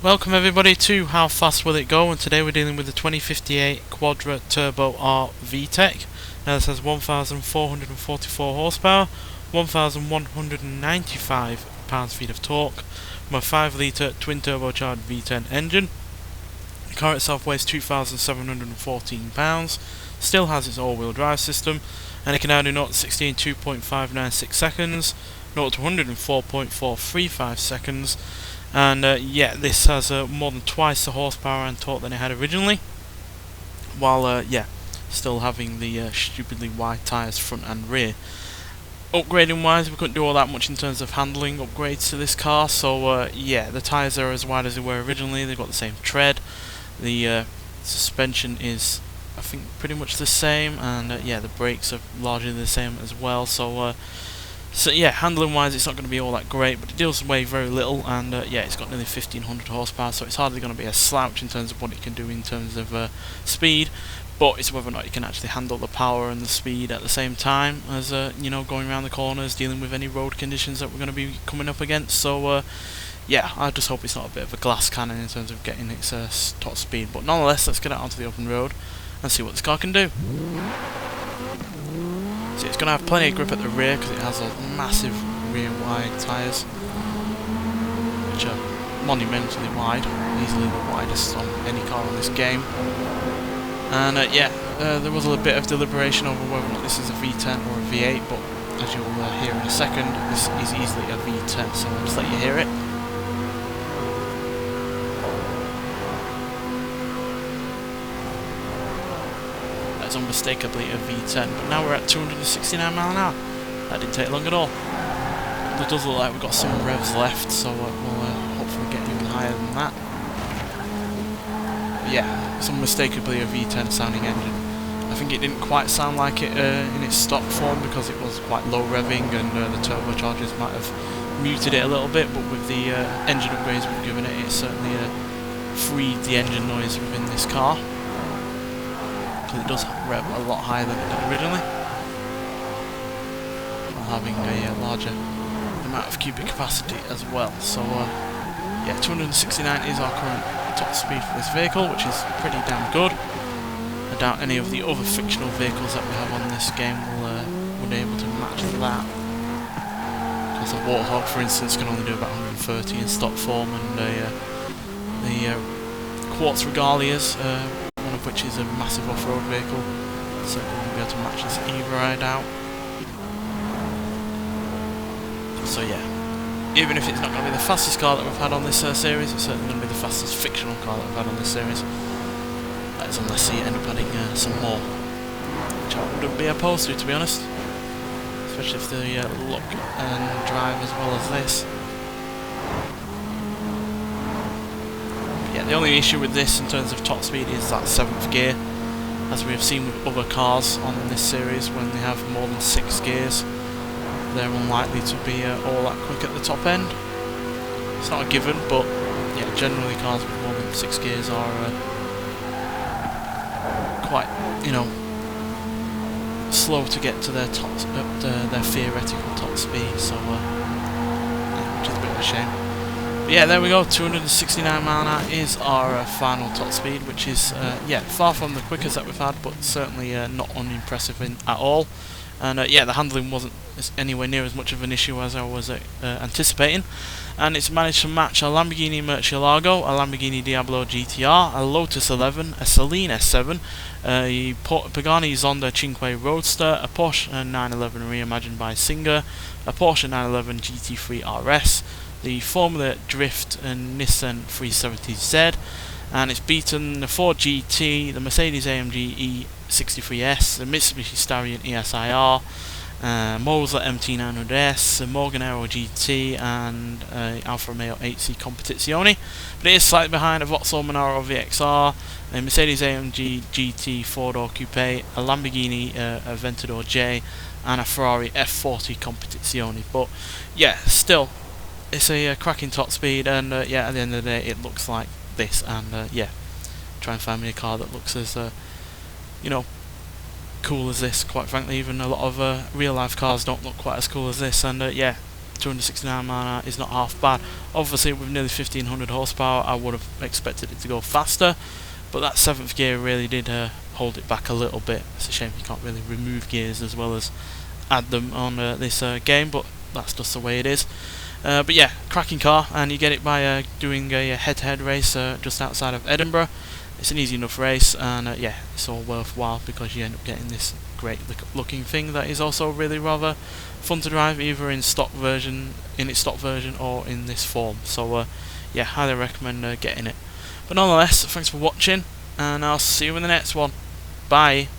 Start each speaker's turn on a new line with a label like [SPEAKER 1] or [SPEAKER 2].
[SPEAKER 1] Welcome everybody to How Fast Will It Go, and today we're dealing with the 2058 Quadra Turbo R VTEC. Now this has 1,444 horsepower, 1,195 pounds-feet of torque, from a 5 litre twin turbocharged V10 engine. The car itself weighs 2,714 pounds, still has its all-wheel drive system, and it can now do 0 to 60 in 2.596 seconds, 0 to 104.435 seconds. And yeah, this has more than twice the horsepower and torque than it had originally, while still having the stupidly wide tyres front and rear. Upgrading wise, we couldn't do all that much in terms of handling upgrades to this car, so yeah, the tyres are as wide as they were originally. They've got the same tread, the suspension is I think pretty much the same, and yeah, the brakes are largely the same as well, so yeah, handling wise it's not going to be all that great, but it does weigh very little, and yeah, it's got nearly 1500 horsepower, so it's hardly going to be a slouch in terms of what it can do in terms of speed, but it's whether or not you can actually handle the power and the speed at the same time as you know, going around the corners, dealing with any road conditions that we're going to be coming up against. So yeah, I just hope it's not a bit of a glass cannon in terms of getting its top speed, but nonetheless, let's get out onto the open road and see what this car can do. So it's going to have plenty of grip at the rear because it has those massive rear wide tyres, which are monumentally wide, easily the widest on any car in this game. And yeah, there was a little bit of deliberation over whether or not this is a V10 or a V8, but as you'll hear in a second, this is easily a V10, so I'll just let you hear it. That's unmistakably a V10, but now we're at 269 mile an hour. That didn't take long at all. It does look like we've got some revs left, so we'll hopefully get even higher than that. But yeah, it's unmistakably a V10 sounding engine. I think it didn't quite sound like it in its stock form because it was quite low revving, and the turbochargers might have muted it a little bit, but with the engine upgrades we've given it, it certainly freed the engine noise within this car. Because it does rev a lot higher than it did originally, while having a larger amount of cubic capacity as well. So yeah, 269 is our current top speed for this vehicle, which is pretty damn good. I doubt any of the other fictional vehicles that we have on this game will be able to match that. Because the Warthog, for instance, can only do about 130 in stock form, and the Quartz Regalias, one of which is a massive off-road vehicle, so we won't be able to match this either, I doubt. So yeah, even if it's not going to be the fastest car that we've had on this series, it's certainly going to be the fastest fictional car that we've had on this series. That is unless you end up adding some more, which I wouldn't be opposed to be honest. Especially if they look and drive as well as this. Yeah, the only issue with this in terms of top speed is that 7th gear. As we have seen with other cars on this series, when they have more than 6 gears, they're unlikely to be all that quick at the top end. It's not a given, but yeah, generally cars with more than 6 gears are quite, you know, slow to get to their top, their theoretical top speed. So, yeah, which is a bit of a shame. But yeah, there we go. 269 mile an hour is our final top speed, which is yeah, far from the quickest that we've had, but certainly not unimpressive at all. And yeah, the handling wasn't anywhere near as much of an issue as I was anticipating, and it's managed to match a Lamborghini Murcielago, a Lamborghini Diablo GTR, a Lotus 11, a Saleen S7, a Pagani Zonda Cinque Roadster, a Porsche 911 reimagined by Singer, a Porsche 911 GT3 RS, the Formula Drift and Nissan 370Z, and it's beaten the Ford GT, the Mercedes AMG E63S, the Mitsubishi Starion ESIR, Moser MT900S, the Morgan Aero GT, and Alfa Romeo 8C Competizione. But it is slightly behind a Vauxhall Monaro VXR, a Mercedes AMG GT 4-door coupe, a Lamborghini Aventador J, and a Ferrari F40 Competizione. But yeah, still, it's a cracking top speed, and yeah, at the end of the day, it looks like this. And yeah, try and find me a car that looks as you know, cool as this. Quite frankly, even a lot of real life cars don't look quite as cool as this. And yeah, 269 mana is not half bad. Obviously with nearly 1500 horsepower I would have expected it to go faster, but that 7th gear really did hold it back a little bit. It's a shame you can't really remove gears as well as add them on this game, but that's just the way it is. But yeah, cracking car, and you get it by doing a head-to-head race just outside of Edinburgh. It's an easy enough race, and yeah, it's all worthwhile because you end up getting this great looking thing that is also really rather fun to drive, either in its stock version or in this form. So yeah, highly recommend getting it. But nonetheless, thanks for watching, and I'll see you in the next one. Bye.